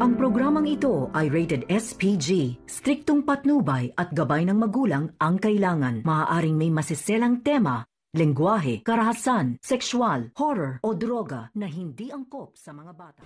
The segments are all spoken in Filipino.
Ang programang ito ay rated SPG. Striktong patnubay at gabay ng magulang ang kailangan. Maaaring may masiselang tema, lengguwahe, karahasan, sexual, horror o droga na hindi angkop sa mga bata.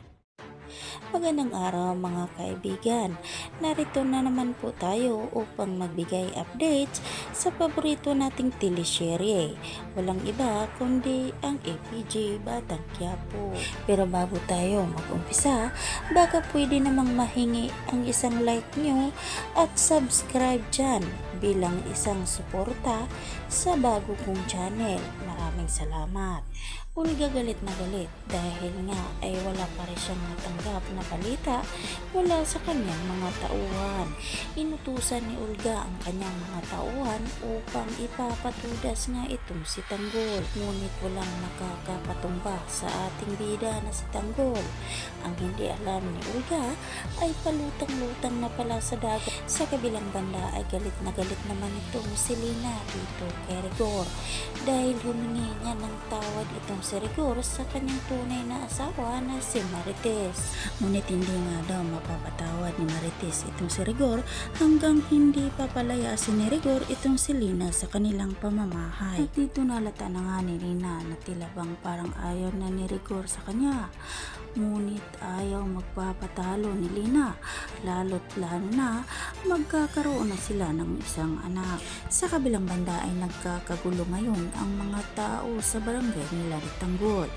Magandang araw mga kaibigan. Narito na naman po tayo upang magbigay updates sa paborito nating teleserye. Walang iba kundi ang APJ Batang Quiapo. Pero bago tayo mag-umpisa, baka pwede namang mahingi ang isang like nyo at subscribe dyan bilang isang suporta sa bago kong channel. Maraming salamat. Olga galit na galit dahil nga ay wala pa rin siyang natanggap na balita mula sa kanyang mga tauhan. Inutusan ni Olga ang kanyang mga tauhan upang ipapatudas nga itong si Tanggol. Ngunit walang nakakapatumba sa ating bida na si Tanggol. Ang hindi alam ni Olga ay palutang-lutang na pala sa dagat. Sa kabilang banda ay galit na galit naman itong si Lina dito kay Rigor dahil humingi niya ng tawad itong si Rigor sa kanyang tunay na asawa na si Marites. Ngunit hindi nga daw mapapatawad ni Marites itong si Rigor hanggang hindi papalayasin ni Rigor itong si Lina sa kanilang pamamahay. At dito nalata na nga ni Lina na tila bang parang ayaw na ni Rigor sa kanya. Ngunit ayaw magpapatalo ni Lina, lalo't lalo na magkakaroon na sila ng isang anak. Sa kabilang banda ay nagkakagulo ngayon ang mga tao sa barangay nila ni Tanggol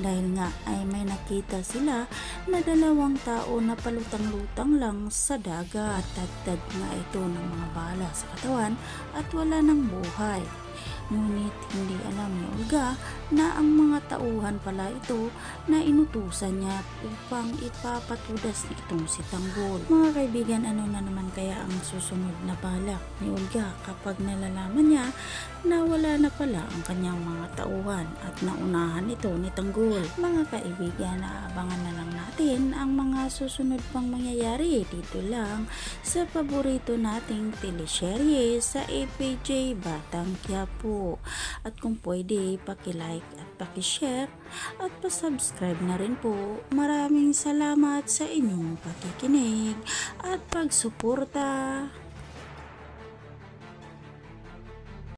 dahil nga ay may nakita sila na dalawang tao na palutang-lutang lang sa dagat. Tagtad nga ito ng mga bala sa katawan at wala ng buhay. Ngunit hindi alam ni Olga na ang mga tauhan pala ito na inutusan niya upang ipapatudas itong si Tanggol. Mga kaibigan, ano na naman kaya ang susunod na balak ni Olga kapag nalalaman niya na wala na pala ang kanyang mga tauhan at naunahan ito ni Tanggol? Mga kaibigan, naabangan na lang natin ang mga susunod pang mangyayari dito lang sa paborito nating teleserye sa APJ Batang Quiapo. At kung pwede, paki-like at paki-share at pa-subscribe na rin po. Maraming salamat sa inyong pakikinig at pagsuporta.